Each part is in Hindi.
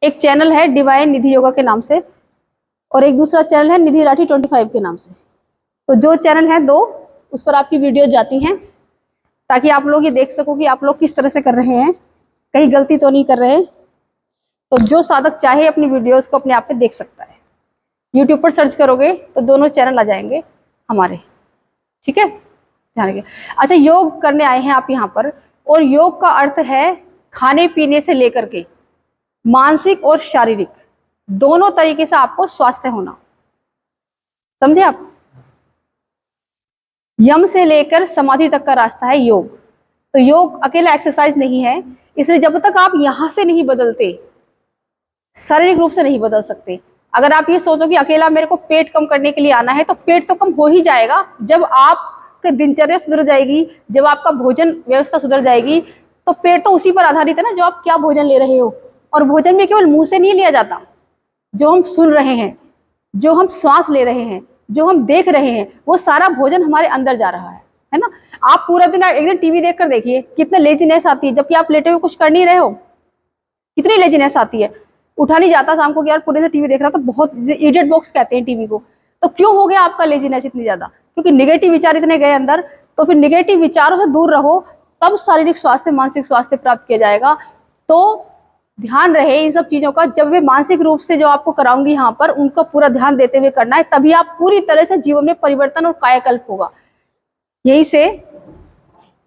एक चैनल है डिवाइन निधि योगा के नाम से, और एक दूसरा चैनल है निधि राठी 25 के नाम से। तो जो चैनल है दो, उस पर आपकी वीडियो जाती हैं, ताकि आप लोग ये देख सको कि आप लोग किस तरह से कर रहे हैं, कहीं गलती तो नहीं कर रहे। तो जो साधक चाहे अपनी वीडियोस को अपने आप पे देख सकता है। यूट्यूब पर सर्च करोगे तो दोनों चैनल आ जाएंगे हमारे, ठीक है, ध्यान रखिए। अच्छा, योग करने आए हैं आप यहाँ पर, और योग का अर्थ है खाने पीने से लेकर के मानसिक और शारीरिक दोनों तरीके से आपको स्वास्थ्य होना, समझे आप। यम से लेकर समाधि तक का रास्ता है योग। तो योग अकेला एक्सरसाइज नहीं है, इसलिए जब तक आप यहां से नहीं बदलते, शारीरिक रूप से नहीं बदल सकते। अगर आप ये सोचो कि अकेला मेरे को पेट कम करने के लिए आना है, तो पेट तो कम हो ही जाएगा जब आपकी दिनचर्या सुधर जाएगी, जब आपका भोजन व्यवस्था सुधर जाएगी। तो पेट तो उसी पर आधारित है ना, जो आप क्या भोजन ले रहे हो। और भोजन में केवल मुंह से नहीं लिया जाता, जो हम सुन रहे हैं, जो हम श्वास ले रहे हैं, जो हम देख रहे हैं, वो सारा भोजन हमारे अंदर जा रहा है ना। आप पूरा दिन एक दिन टीवी देखकर देखिए, कितना लेजीनेस आती है, जबकि आप लेटे हुए कुछ कर नहीं रहे हो, कितनी लेजीनेस आती है। उठा नहीं जाता शाम को कि यार पूरे से टीवी देख रहा, तो बहुत इडियट बॉक्स कहते हैं टीवी को। तो क्यों हो गया आपका लेजीनेस इतनी ज्यादा? क्योंकि निगेटिव विचार इतने गए अंदर। तो फिर निगेटिव विचारों से दूर रहो, तब शारीरिक स्वास्थ्य मानसिक स्वास्थ्य प्राप्त किया जाएगा। तो ध्यान रहे इन सब चीजों का। जब वे मानसिक रूप से जो आपको कराऊंगी यहाँ पर, उनका पूरा ध्यान देते हुए करना है, तभी आप पूरी तरह से जीवन में परिवर्तन और कायाकल्प होगा। यही से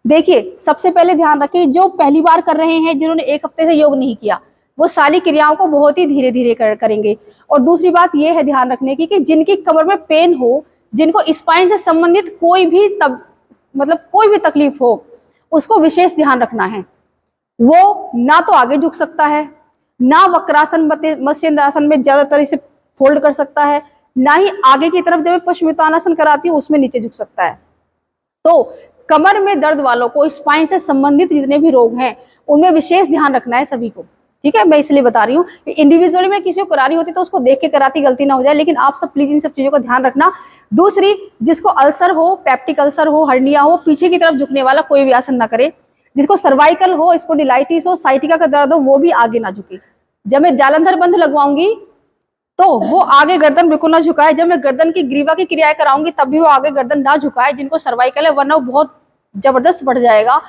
देखिए, सबसे पहले ध्यान रखिए, जो पहली बार कर रहे हैं, जिन्होंने एक हफ्ते से योग नहीं किया, वो सारी क्रियाओं को बहुत ही धीरे धीरे करेंगे। और दूसरी बात यह है ध्यान रखने की, कि जिनकी कमर में पेन हो, जिनको स्पाइन से संबंधित कोई भी कोई भी तकलीफ हो, उसको विशेष ध्यान रखना है। वो ना तो आगे झुक सकता है, ना वक्रासन मत्स्येंद्रासन में ज्यादातर इसे फोल्ड कर सकता है, ना ही आगे की तरफ जब मैं पश्चिमोत्तानासन कराती हूँ उसमें नीचे झुक सकता है। तो कमर में दर्द वालों को, स्पाइन से संबंधित जितने भी रोग हैं, उनमें विशेष ध्यान रखना है सभी को, ठीक है। मैं इसलिए बता रही हूँ, इंडिविजुअली में किसी को करानी होती तो उसको देख के कराती, गलती ना हो जाए। लेकिन आप सब प्लीज इन सब चीजों का ध्यान रखना। दूसरी, जिसको अल्सर हो, पेप्टिक अल्सर हो, हर्निया हो, पीछे की तरफ झुकने वाला कोई भी आसन ना करे। जिसको सर्वाइकल हो, स्पोंडिलाइटिस हो, साइटिका का दर्द हो, वो भी आगे ना झुके। जब मैं जालंधर बंध लगवाऊंगी तो वो आगे गर्दन बिल्कुल ना झुकाए। जब मैं गर्दन की ग्रीवा की क्रियाएं कराऊंगी तब भी वो आगे गर्दन ना झुकाए, जिनको सर्वाइकल है, वरना वो बहुत जबरदस्त बढ़ जाएगा।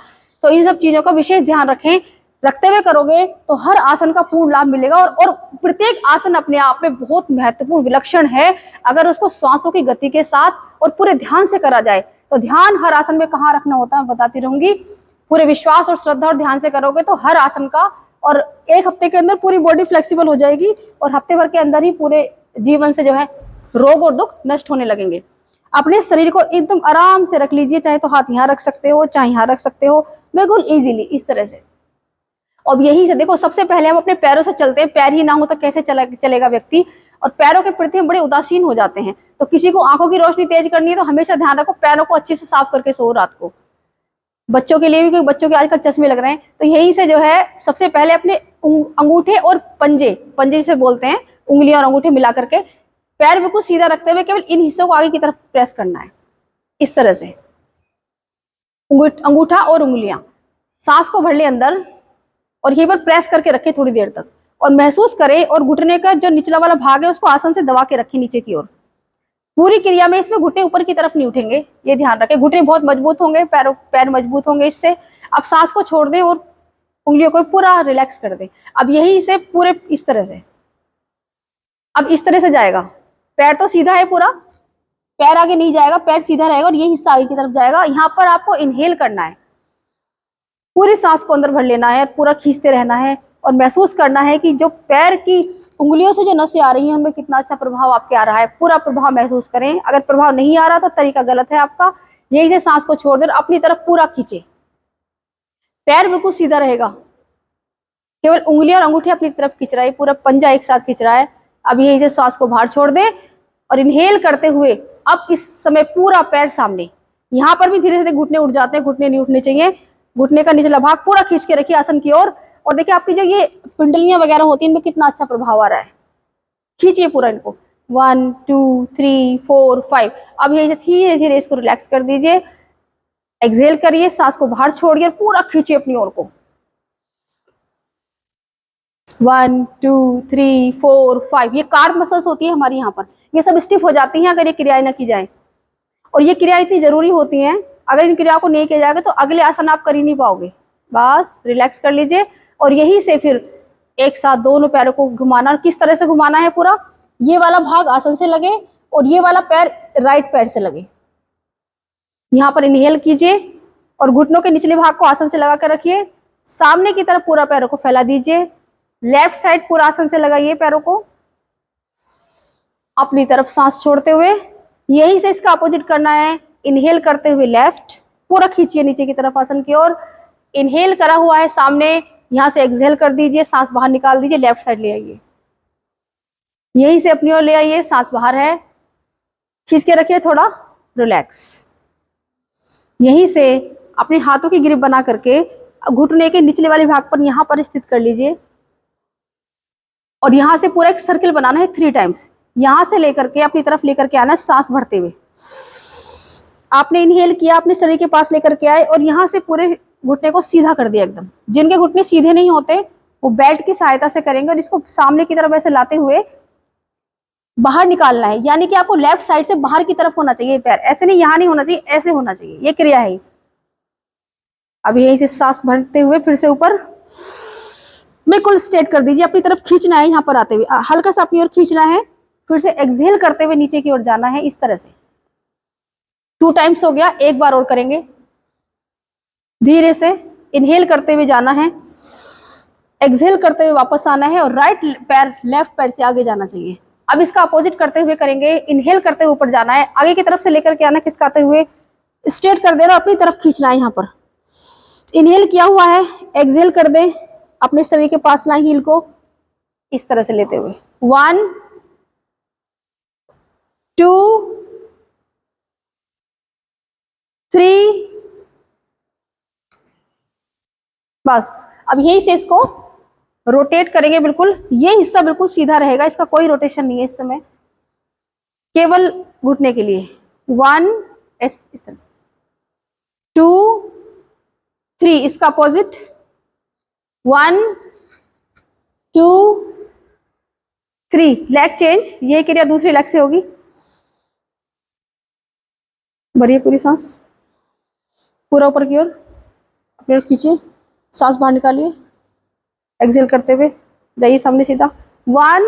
तो इन सब चीजों का विशेष ध्यान रखें। रखते हुए करोगे तो हर आसन का पूर्ण लाभ मिलेगा। और प्रत्येक आसन अपने आप में बहुत महत्वपूर्ण विलक्षण है। अगर उसको श्वासों की गति के साथ और पूरे ध्यान से करा जाए, तो ध्यान हर आसन में कहाँ रखना होता है मैं बताती रहूंगी। पूरे विश्वास और श्रद्धा और ध्यान से करोगे तो हर आसन का, और एक हफ्ते के अंदर पूरी बॉडी फ्लेक्सिबल हो जाएगी, और हफ्ते भर के अंदर ही पूरे जीवन से जो है रोग और दुख नष्ट होने लगेंगे। अपने शरीर को एकदम आराम से रख लीजिए, चाहे तो हाथ यहाँ रख सकते हो, चाहे यहाँ रख सकते हो, बिल्कुल इजीली इस तरह से। अब यही से देखो, सबसे पहले हम अपने पैरों से चलते हैं। पैर ही ना हो तो कैसे चलेगा व्यक्ति। और पैरों के प्रति हम बड़े उदासीन हो जाते हैं। तो किसी को आंखों की रोशनी तेज करनी है तो हमेशा ध्यान रखो, पैरों को अच्छे से साफ करके सो रात को। बच्चों के लिए भी, क्योंकि बच्चों के आजकल चश्मे लग रहे हैं। तो यही से जो है, सबसे पहले अपने अंगूठे और पंजे, पंजे जिसे बोलते हैं, उंगलियां और अंगूठे मिला करके पैर बिल्कुल सीधा रखते हुए केवल इन हिस्सों को आगे की तरफ प्रेस करना है, इस तरह से। अंगूठा और उंगलियां सांस को भर ले अंदर, और यहीं पर प्रेस करके रखे थोड़ी देर तक, और महसूस करें। और घुटने का जो निचला वाला भाग है उसको आसन से दबा के रखें नीचे की ओर। पूरी क्रिया में इसमें घुटने ऊपर की तरफ नहीं उठेंगे, ये ध्यान रखें। घुटने बहुत मजबूत होंगे, पैर मजबूत होंगे इससे। अब सांस को छोड़ दें और उंगलियों को पूरा रिलैक्स कर दें। अब यही से पूरे इस तरह से, अब इस तरह से जाएगा। पैर तो सीधा है पूरा, पैर आगे नहीं जाएगा, पैर सीधा रहेगा और ये हिस्सा आगे की तरफ जाएगा। यहाँ पर आपको इनहेल करना है, पूरी सांस को अंदर भर लेना है, पूरा खींचते रहना है, और महसूस करना है कि जो पैर की उंगलियों से जो नसें आ रही हैं उनमें कितना अच्छा प्रभाव आपके आ रहा है। पूरा प्रभाव महसूस करें। अगर प्रभाव नहीं आ रहा तो तरीका गलत है आपका। यही से सांस को छोड़ दें, अपनी तरफ पूरा खींचे। पैर बिल्कुल सीधा रहेगा, केवल उंगलियां और अंगूठे अपनी तरफ खींच रहा है, पूरा पंजा एक साथ खींच रहा है। अब यही से सांस को बाहर छोड़ दे और इनहेल करते हुए अब इस समय पूरा पैर सामने। यहाँ पर भी धीरे धीरे घुटने उठ जाते हैं, घुटने नहीं उठने चाहिए। घुटने का निचला भाग पूरा खींच के रखिए आसन की ओर। और देखिए आपकी जो ये पिंडलियां वगैरह होती हैं, इनमें कितना अच्छा प्रभाव आ रहा है। खींचिए पूरा इनको, 1 2 3 4 5। अब यही से धीरे धीरे इसको रिलैक्स कर दीजिए। एक्सहेल करिए, सांस को बाहर छोड़िए, पूरा खींचिए अपनी ओर को। 1 2 3 4 5, ये कार्ब मसल्स होती है हमारी यहाँ पर, ये सब स्टिफ हो जाती हैं अगर ये क्रियाएं न की जाए। और ये क्रिया इतनी जरूरी होती हैं, अगर इन क्रियाओं को नहीं किया जाएगा तो अगले आसन आप कर ही नहीं पाओगे। बस रिलैक्स कर लीजिए और यही से फिर एक साथ दोनों पैरों को घुमाना। किस तरह से घुमाना है? पूरा ये वाला भाग आसन से लगे और ये वाला पैर राइट पैर से लगे। यहाँ पर इनहेल कीजिए और घुटनों के निचले भाग को आसन से लगा कर रखिए। सामने की तरफ पूरा पैरों को फैला दीजिए। लेफ्ट साइड पूरा आसन से लगाइए पैरों को, अपनी तरफ सांस छोड़ते हुए। यही से इसका अपोजिट करना है। इनहेल करते हुए लेफ्ट पूरा खींचिए नीचे की तरफ आसन की ओर। इनहेल करा हुआ है सामने, यहां से एक्सहेल कर दीजिए, सांस बाहर निकाल दीजिए, लेफ्ट साइड ले आइए। यहीं से अपनी ओर ले आइए, सांस बाहर है, खींच के रखिए, थोड़ा रिलैक्स। यहीं से अपने हाथों की ग्रिप बना करके घुटने के निचले वाले भाग पर यहां पर स्थित कर लीजिए और यहां से पूरा एक सर्किल बनाना है 3 टाइम्स। यहां से लेकर के अपनी तरफ लेकर के आना है, सांस भरते हुए। आपने इनहेल किया, अपने शरीर के पास लेकर के आए और यहां से पूरे घुटने को सीधा कर दिया एकदम। जिनके घुटने सीधे नहीं होते वो बेल्ट की सहायता से करेंगे और इसको सामने की तरफ ऐसे लाते हुए बाहर निकालना है। यानी कि आपको लेफ्ट साइड से बाहर की तरफ होना चाहिए पैर, ऐसे नहीं, यहां नहीं होना चाहिए, ऐसे होना चाहिए। ये क्रिया है। अब यहीं से सांस भरते हुए फिर से ऊपर बिल्कुल स्ट्रेट कर दीजिए, अपनी तरफ खींचना है। यहाँ पर आते हुए हल्का सा अपनी ओर खींचना है, फिर से एक्सहेल करते हुए नीचे की ओर जाना है, इस तरह से। 2 टाइम्स हो गया, एक बार और करेंगे। धीरे से इनहेल करते हुए जाना है, एक्सहेल करते हुए वापस आना है और राइट पैर लेफ्ट पैर से आगे जाना चाहिए। अब इसका अपोजिट करते हुए करेंगे। इनहेल करते हुए ऊपर जाना है, आगे की तरफ से लेकर के आना, खिसकाते हुए स्ट्रेट कर देना, अपनी तरफ खींचना है। यहाँ पर इनहेल किया हुआ है, एक्सहेल कर दें, अपने शरीर के पास लाएं हील को, इस तरह से लेते हुए 1 2 3। बस अब यही से इसको रोटेट करेंगे। बिल्कुल ये हिस्सा बिल्कुल सीधा रहेगा, इसका कोई रोटेशन नहीं है इस समय, केवल घुटने के लिए। 1 इस तरह से, 2 3 इसका अपोजिट, 1 2 3 लेग चेंज। ये क्रिया दूसरी लेग से होगी। भरिए पूरी सांस, पूरा ऊपर की ओर अपनी ओर खींचिए, सांस बाहर निकालिए, एक्सहेल करते हुए जाइए सामने सीधा। 1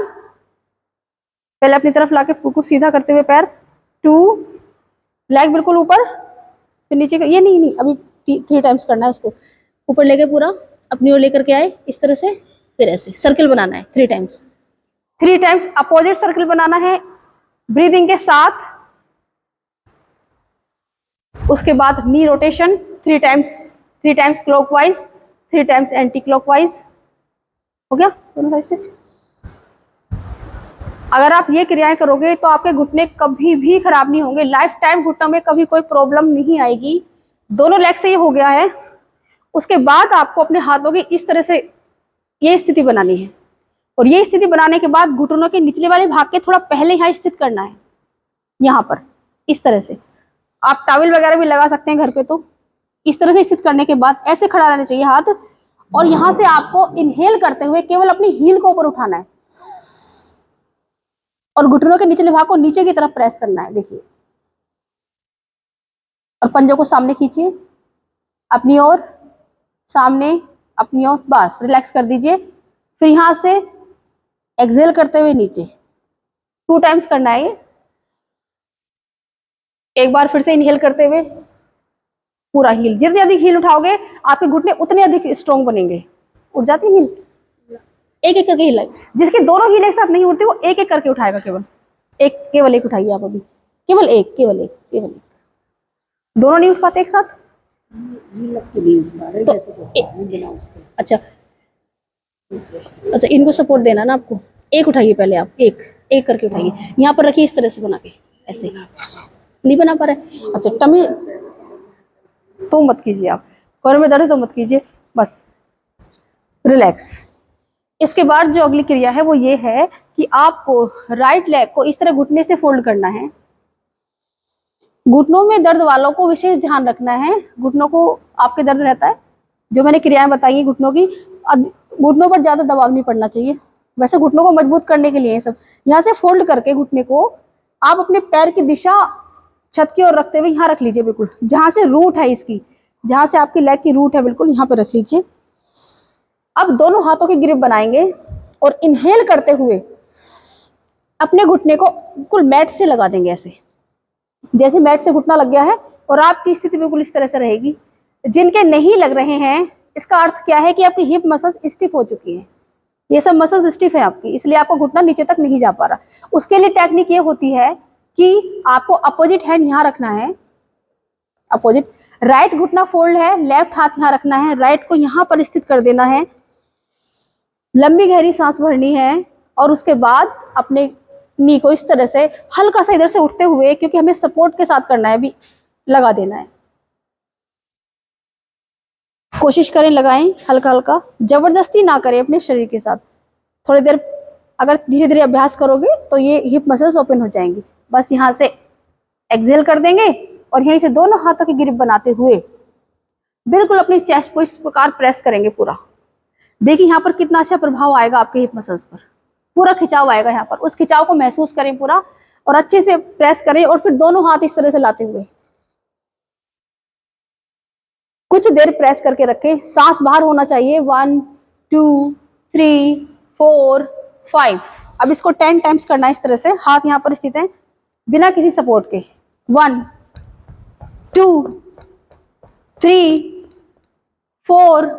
पहले अपनी तरफ लाके बिल्कुल सीधा करते हुए पैर, 2 लेग बिल्कुल ऊपर, फिर नीचे। ये नहीं, अभी 3 टाइम्स करना है उसको। ऊपर लेके पूरा अपनी ओर लेकर के आए, इस तरह से, फिर ऐसे सर्किल बनाना है 3 टाइम्स। 3 टाइम्स अपोजिट सर्किल बनाना है ब्रीदिंग के साथ। उसके बाद knee rotation 3 times clockwise, 3 times anti clockwise. हो गया दोनों साइड से। अगर आप ये क्रियाएं करोगे तो आपके घुटने कभी भी खराब नहीं होंगे, लाइफ टाइम घुटनों में कभी कोई प्रॉब्लम नहीं आएगी। दोनों लेग से ये हो गया है। उसके बाद आपको अपने हाथों की इस तरह से ये स्थिति बनानी है और ये स्थिति बनाने के बाद घुटनों के निचले वाले भाग के थोड़ा पहले यहाँ स्थित करना है, यहाँ पर इस तरह से। आप टॉवल वगैरह भी लगा सकते हैं घर पे। तो इस तरह से स्थित करने के बाद ऐसे खड़ा रहना चाहिए हाथ, और यहां से आपको इनहेल करते हुए केवल अपनी हील को ऊपर उठाना है और घुटनों के निचले भाग को नीचे की तरफ प्रेस करना है। देखिए, और पंजों को सामने खींचिए, अपनी ओर, सामने, अपनी ओर। बस रिलैक्स कर दीजिए। फिर यहां से एक्सहेल करते हुए नीचे 2 टाइम्स करना है ये। एक बार फिर से इनहेल करते हुए पूरा हील। जितनी अधिक हील उठाओगे आपके घुटने उतने अधिक स्ट्रॉन्ग बनेंगे। उठ जाती हील, एक एक करके हिलाए। जिसके दोनों हील एक साथ नहीं उठती वो एक एक करके उठाएगा। केवल एक उठाइए आप अभी, केवल एक। दोनों नहीं उठ पाते एक साथ तो अच्छा, इनको सपोर्ट देना ना आपको। एक उठाइए पहले, आप एक करके उठाइए। यहाँ पर रखिए इस तरह से बना के, ऐसे नहीं बना पा रहे। अच्छा, टमी तो मत कीजिए, आप पैरों में दर्द है तो मत कीजिए, बस रिलैक्स। इसके बाद जो अगली क्रिया है वो ये है कि आपको राइट लेग को इस तरह घुटने से फोल्ड करना है। घुटनों में दर्द वालों को विशेष ध्यान रखना है। घुटनों को आपके दर्द रहता है, जो मैंने क्रियाएं बताई घुटनों की, घुटनों पर ज्यादा दबाव नहीं पड़ना चाहिए। वैसे घुटनों को मजबूत करने के लिए सब यहाँ से फोल्ड करके घुटने को आप अपने पैर की दिशा छत की ओर रखते हुए यहाँ रख लीजिए, बिल्कुल जहां से रूट है इसकी, जहां से आपकी लेग की रूट है बिल्कुल यहाँ पे रख लीजिए। अब दोनों हाथों की ग्रिप बनाएंगे और इनहेल करते हुए अपने घुटने को बिल्कुल मैट से लगा देंगे, ऐसे जैसे मैट से घुटना लग गया है और आपकी स्थिति बिल्कुल इस तरह से रहेगी। जिनके नहीं लग रहे हैं इसका अर्थ क्या है कि आपकी हिप मसल्स स्टिफ हो चुकी है, ये सब मसल्स स्टिफ है आपकी, इसलिए आपका घुटना नीचे तक नहीं जा पा रहा। उसके लिए टेक्निक ये होती है कि आपको अपोजिट हैंड यहाँ रखना है, अपोजिट, राइट घुटना फोल्ड है, लेफ्ट हाथ यहाँ रखना है, राइट को यहाँ पर स्थित कर देना है, लंबी गहरी सांस भरनी है और उसके बाद अपने नी को इस तरह से हल्का सा इधर से उठते हुए, क्योंकि हमें सपोर्ट के साथ करना है, अभी लगा देना है। कोशिश करें लगाएं हल्का हल्का, जबरदस्ती ना करें अपने शरीर के साथ। थोड़ी देर अगर धीरे धीरे अभ्यास करोगे तो ये हिप मसल्स ओपन हो जाएंगी। बस यहाँ से एक्सहेल कर देंगे और यहीं से दोनों हाथों की ग्रिप बनाते हुए बिल्कुल अपनी चेस्ट को इस प्रकार प्रेस करेंगे पूरा। देखिए यहाँ पर कितना अच्छा प्रभाव आएगा आपके हिप मसल्स पर, पूरा खिंचाव आएगा यहाँ पर, उस खिंचाव को महसूस करें पूरा और अच्छे से प्रेस करें और फिर दोनों हाथ इस तरह से लाते हुए कुछ देर प्रेस करके रखें। सांस बाहर होना चाहिए। 1 2 3 4 5। अब इसको 10 टाइम्स करना है इस तरह से, हाथ यहाँ पर स्थित है बिना किसी सपोर्ट के। 1 2 3 4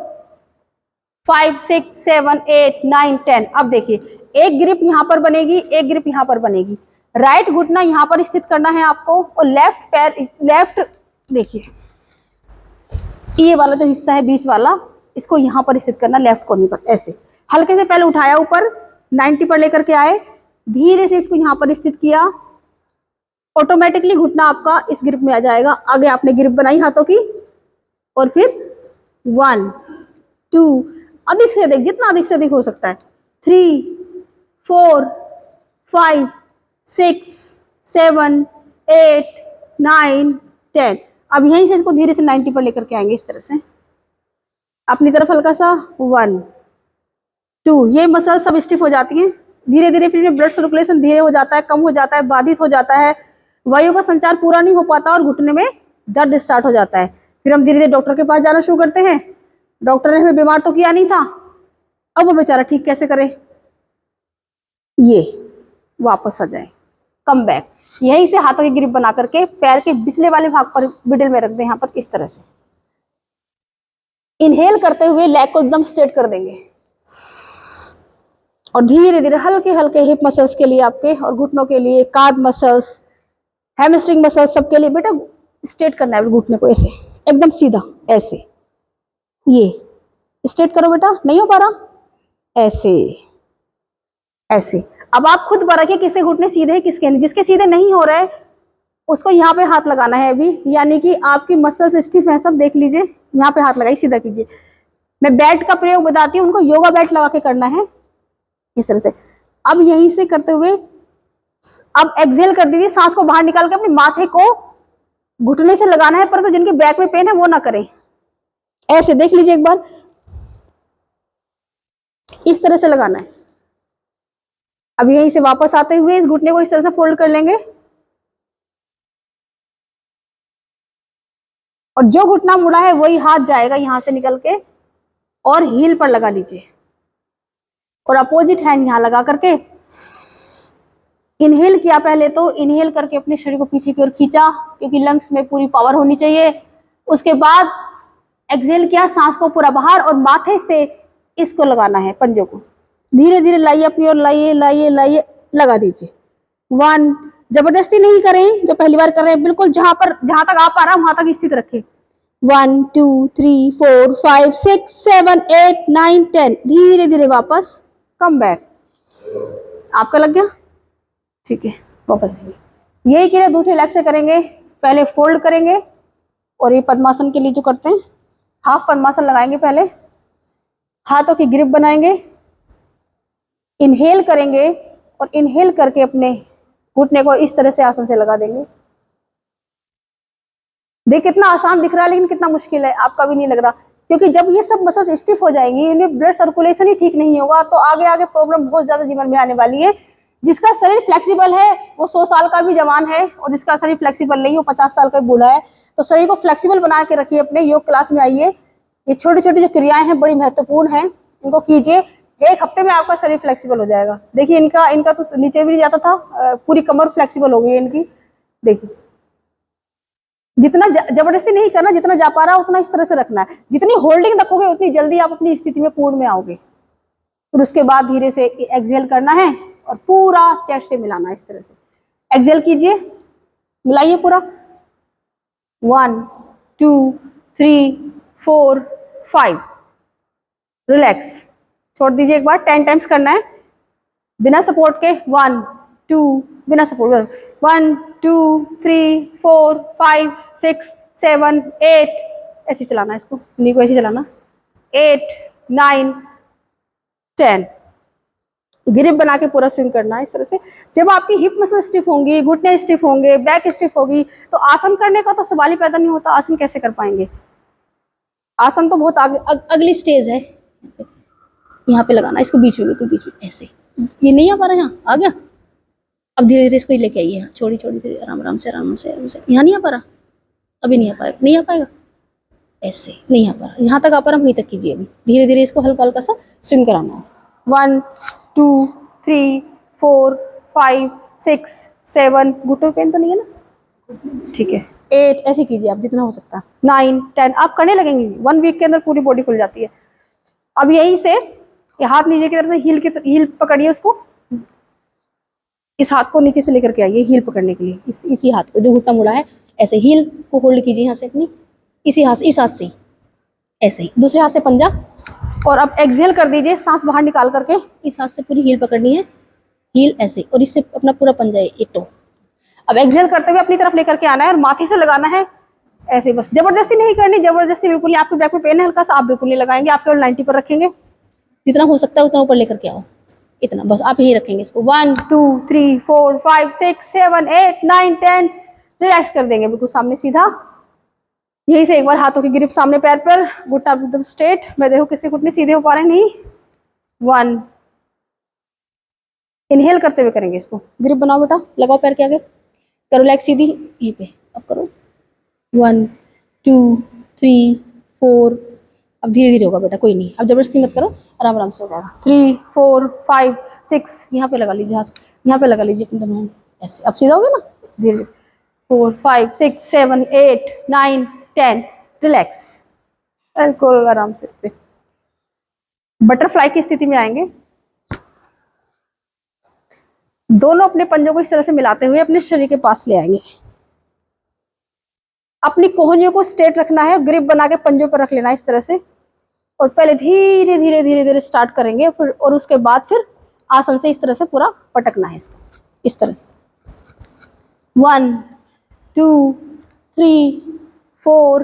5 6 7 8 9 10। अब देखिए एक ग्रिप यहाँ पर बनेगी, एक ग्रिप यहाँ पर बनेगी। राइट घुटना यहाँ पर स्थित करना है आपको और लेफ्ट पैर, लेफ्ट देखिए ये वाला जो हिस्सा है बीच वाला, इसको यहाँ पर स्थित करना लेफ्ट कोनी पर। ऐसे हल्के से पहले उठाया ऊपर 90 पर लेकर के आए, धीरे से इसको यहाँ पर स्थित किया, ऑटोमेटिकली घुटना आपका इस ग्रिप में आ जाएगा। आगे आपने ग्रिप बनाई हाथों की और फिर 1 2 अधिक से अधिक, जितना अधिक से अधिक हो सकता है, 3 4 5 6 7 8 9 10। अब यहीं से इसको धीरे से 90 पर लेकर के आएंगे इस तरह से अपनी तरफ हल्का सा। 1 2, ये मसल सब स्टिफ हो जाती हैं धीरे धीरे, फिर ब्लड सर्कुलेशन धीरे हो जाता है, कम हो जाता है, बाधित हो जाता है, वायु का संचार पूरा नहीं हो पाता और घुटने में दर्द स्टार्ट हो जाता है। फिर हम धीरे धीरे डॉक्टर के पास जाना शुरू करते हैं। डॉक्टर ने हमें बीमार तो किया नहीं था, अब वो बेचारा ठीक कैसे करे, ये वापस आ जाए, कम बैक। यहीं से हाथों की ग्रिप बना करके पैर के पिछले वाले भाग पर मिडिल में रख दें, यहाँ पर इस तरह से इनहेल करते हुए लेग को एकदम स्ट्रेट कर देंगे और धीरे धीरे हल्के हल्के हिप मसल्स के लिए आपके और घुटनों के लिए, कार्ब मसल्स, हैमस्ट्रिंग मसल्स, सबके लिए बेटा स्ट्रेट करना है घुटने को, ऐसे एकदम सीधा, ऐसे ये स्ट्रेट करो बेटा, नहीं हो पा रहा, ऐसे ऐसे। अब आप खुद परखिए किसके घुटने सीधे हैं किसके नहीं। जिसके सीधे नहीं हो रहे उसको यहाँ पे हाथ लगाना है अभी, यानी कि आपकी मसल्स स्टिफ है सब, देख लीजिए यहाँ पे हाथ लगाइए, सीधा कीजिए। मैं बैट का प्रयोग बताती हूँ, उनको योगा बैट लगा के करना है इस तरह से। अब यहीं से करते हुए अब एक्सहेल कर दीजिए, सांस को बाहर निकाल के अपने माथे को घुटने से लगाना है, परंतु जिनके बैक में पेन है वो ना करें, ऐसे देख लीजिए एक बार, इस तरह से लगाना है। अब यहीं से वापस आते हुए इस घुटने को इस तरह से फोल्ड कर लेंगे और जो घुटना मुड़ा है वही हाथ जाएगा यहां से निकल के और हील पर लगा लीजिए और अपोजिट हैंड यहां लगा करके इनहेल किया। पहले तो इनहेल करके अपने शरीर को पीछे की ओर खींचा, क्योंकि लंग्स में पूरी पावर होनी चाहिए। उसके बाद एक्सहेल किया, सांस को पूरा बाहर और माथे से इसको लगाना है, पंजों को धीरे धीरे लाइए अपनी ओर, लाइए लाइए लाइए, लगा दीजिए। 1, जबरदस्ती नहीं करें, जो पहली बार कर रहे हैं बिल्कुल जहां तक आप आ रहा है वहां तक स्थित रखें। 1 2 3 4 5 6 7 8 9 10, धीरे धीरे वापस कम बैक। आपका लग गया, ठीक है, वापस आएंगे। यही क्रिया दूसरे लेग से करेंगे। पहले फोल्ड करेंगे और ये पद्मासन के लिए जो करते हैं हाफ पद्मासन लगाएंगे, पहले हाथों की ग्रिप बनाएंगे, इनहेल करेंगे और इनहेल करके अपने घुटने को इस तरह से आसन से लगा देंगे। देख कितना आसान दिख रहा है लेकिन कितना मुश्किल है, आपका भी नहीं लग रहा। क्योंकि जब ये सब मसल्स स्टिफ हो जाएंगी, इनमें ब्लड सर्कुलेशन ही ठीक नहीं होगा, तो आगे आगे प्रॉब्लम बहुत ज्यादा जीवन में आने वाली है। जिसका शरीर फ्लेक्सिबल है वो 100 साल का भी जवान है, और जिसका शरीर फ्लेक्सिबल नहीं, वो 50 साल का भी बूढ़ा है। तो शरीर को फ्लेक्सिबल बना के रखिए, अपने योग क्लास में आइए। ये छोटी छोटी जो क्रियाएं हैं बड़ी महत्वपूर्ण हैं, इनको कीजिए। 1 हफ्ते में आपका शरीर फ्लेक्सिबल हो जाएगा। देखिए इनका इनका तो नीचे भी नहीं जाता था, पूरी कमर फ्लेक्सिबल हो गई है इनकी। देखिए जितना जबरदस्ती नहीं करना, जितना जा पा रहा है उतना इस तरह से रखना है। जितनी होल्डिंग रखोगे उतनी जल्दी आप अपनी स्थिति में पूर्ण में आओगे। फिर उसके बाद धीरे से एक्सहेल करना है और पूरा चेस्ट से मिलाना है इस तरह से। एक्सहेल कीजिए, मिलाइए पूरा। 1 2 3 4 5, रिलैक्स, छोड़ दीजिए एक बार। 10 टाइम्स करना है बिना सपोर्ट के। 1 2, बिना सपोर्ट, 1 2 3 4 5 6 7 8, ऐसे चलाना है इसको, नी को ऐसे चलाना। 8 9 10, ग्रिप बना के पूरा स्विंग करना है इस तरह से। जब आपकी हिप मसल स्टिफ होंगी, घुटने स्टिफ होंगे, बैक स्टिफ होगी, तो आसन करने का तो सवाल ही पैदा नहीं होता। आसन कैसे कर पाएंगे? आसन तो बहुत आगे अगली स्टेज है। यहाँ पे लगाना इसको, बीच में, बिल्कुल बीच में ऐसे। ये नहीं आ पा रहा, यहाँ आ गया। अब धीरे धीरे इसको लेके आइए, छोड़ी छोड़ी धीरे, आराम आराम से आराम से आराम से। यहाँ नहीं आ पा रहा, अभी नहीं आ पाएगा, नहीं आ पाएगा, ऐसे नहीं आ पा रहा। यहाँ तक आ पा रहा, वहीं तक कीजिए। अभी धीरे धीरे इसको हल्का हल्का सा स्विंग कराना है। 1 2 3 4 5 6 7, घुटनों पेन तो नहीं है ना? ठीक है। 8, ऐसे कीजिए आप जितना हो सकता है। 9 10, आप करने लगेंगे 1 वीक के अंदर पूरी बॉडी खुल जाती है। अब यहीं से ये हाथ नीचे की तरफ से हील पकड़िए उसको, इस हाथ को नीचे से लेकर के आइए हील पकड़ने के लिए। इसी हाथ को जो घुटना मुड़ा है, ऐसे हील को होल्ड कीजिए यहाँ से अपनी, इसी हाथ से, इस हाथ से ऐसे ही, दूसरे हाथ से पंजा। और अब एक्सहेल कर दीजिए, सांस बाहर निकाल करके इस हाथ से पूरी हील पकड़नी है, हील ऐसे, और इससे अपना पूरा पंजा एक टो। अब एक्सहेल करते हुए अपनी तरफ लेकर के आना है और माथे से लगाना है ऐसे। बस जबरदस्ती नहीं करनी, जबरदस्ती बिल्कुल नहीं। आपके बैक में पेन है हल्का सा, आप बिल्कुल नहीं लगाएंगे, आप केवल 90 पर रखेंगे। जितना हो सकता है उतना ऊपर लेकर के आओ, इतना बस आप यही रखेंगे इसको। 1 2 3 4 5 6 7 8 9 10, रिलैक्स कर देंगे बिल्कुल सामने सीधा। यही से एक बार हाथों की ग्रिप सामने पैर पर, घुटना एकदम स्ट्रेट। मैं देखो किसके घुटने सीधे हो पा रहे नहीं। 1, इनहेल करते हुए करेंगे इसको। ग्रिप बनाओ बेटा, लगाओ पैर के आगे, करो लेग सीधी, यहीं पे अब करो। 1 2 3 4, अब धीरे धीरे होगा बेटा, कोई नहीं, अब जबरदस्ती मत करो, आराम आराम से हो जाएगा। 3 4 5 6, यहाँ पे लगा लीजिए हाथ, यहाँ पे लगा लीजिए अपने दोनों ऐसे। अब सीधा हो गया ना, धीरे धीरे। 4 5 6 7 8 9 10, रिलैक्स, बिल्कुल आराम से। बटरफ्लाई की स्थिति में आएंगे। दोनों अपने पंजों को इस तरह से मिलाते हुए अपने शरीर के पास ले आएंगे। अपनी कोहनियों को स्ट्रेट रखना है, ग्रिप बना के पंजों पर रख लेना है इस तरह से। और पहले धीरे धीरे धीरे धीरे स्टार्ट करेंगे, फिर और उसके बाद फिर आसन से इस तरह से पूरा पटकना है इसको, इस तरह से। 1 2 3 4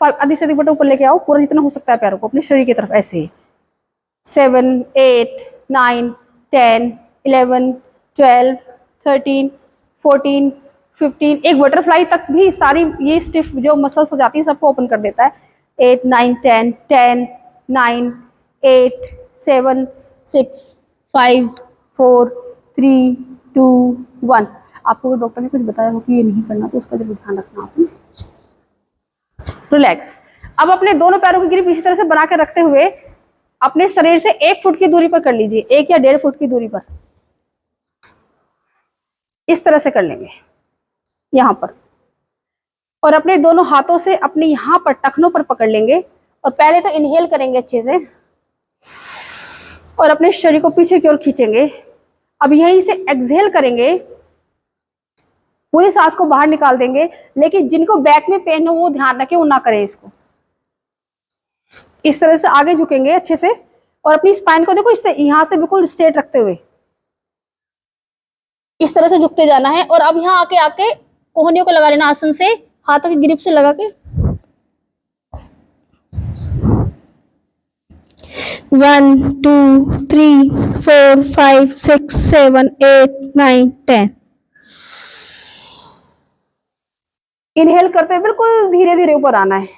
5, अधिक से अधिक बटन ऊपर लेके आओ, पूरा जितना हो सकता है पैरों को अपने शरीर की तरफ ऐसे। 7 8 9 10 11 12 13 14 15, एक बटरफ्लाई तक भी सारी ये स्टिफ जो मसल्स हो जाती है सबको ओपन कर देता है। 8 9 10 10 9 8 7 6 5 4 3 2 1। आपको डॉक्टर ने कुछ बताया हो कि ये नहीं करना, तो उसका जरूर ध्यान रखना आपने। रिलैक्स। अब अपने दोनों पैरों की ग्रिप इसी तरह से बना के रखते हुए अपने शरीर से 1 फुट की दूरी पर कर लीजिए, 1 या 1.5 फुट की दूरी पर इस तरह से कर लेंगे यहाँ पर। और अपने दोनों हाथों से अपने यहाँ पर टखनों पर पकड़ लेंगे, और पहले तो इनहेल करेंगे अच्छे से और अपने शरीर को पीछे की ओर खींचेंगे। अब यहीं से एक्सहेल करेंगे, पूरी सांस को बाहर निकाल देंगे। लेकिन जिनको बैक में पेन हो वो ध्यान रखें, वो ना करें इसको। इस तरह से आगे झुकेंगे अच्छे से, और अपनी स्पाइन को देखो इससे यहाँ से बिल्कुल स्ट्रेट रखते हुए इस तरह से झुकते जाना है। और अब यहाँ आके आके कोहनियों को लगा लेना आसन से, हाथों की ग्रिप से लगा के। 1 2 3 4 5 6 7 8 9 10। इनहेल करते हुए बिल्कुल धीरे धीरे ऊपर आना है।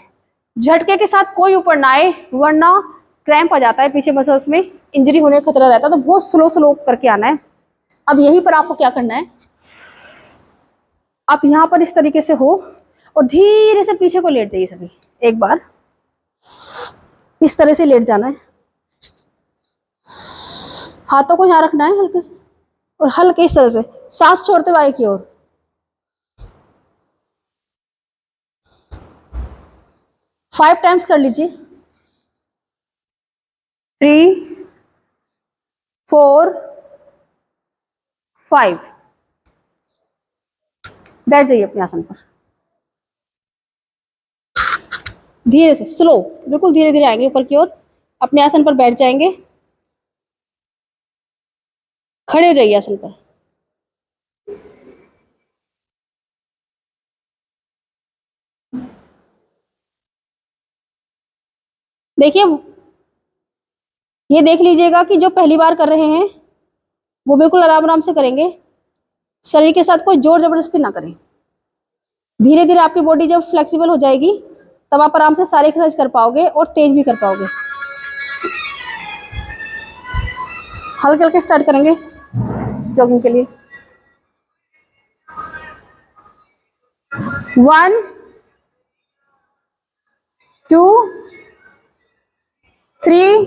झटके के साथ कोई ऊपर ना आए, वरना क्रैम्प आ जाता है पीछे मसल्स में, इंजरी होने का खतरा रहता है। तो बहुत स्लो स्लो करके आना है। अब यहीं पर आपको क्या करना है, आप यहाँ पर इस तरीके से हो और धीरे से पीछे को लेट जाइए सभी। एक बार इस तरह से लेट जाना है, हाथों को यहाँ रखना है हल्के से, और हल्के इस तरह से सांस छोड़ते हुए आगे की ओर। 5 टाइम्स कर लीजिए। 3 4 5। बैठ जाइए अपने आसन पर, धीरे से स्लो, बिल्कुल धीरे धीरे आएंगे ऊपर की ओर, अपने आसन पर बैठ जाएंगे। खड़े हो जाइए आसन पर। देखिए, ये देख लीजिएगा कि जो पहली बार कर रहे हैं वो बिल्कुल आराम आराम से करेंगे, शरीर के साथ कोई जोर जबरदस्ती ना करें। धीरे धीरे आपकी बॉडी जब फ्लेक्सिबल हो जाएगी तब आप आराम से सारे एक्सरसाइज कर पाओगे और तेज भी कर पाओगे। हल्के हल्के स्टार्ट करेंगे जॉगिंग के लिए। 1 2 3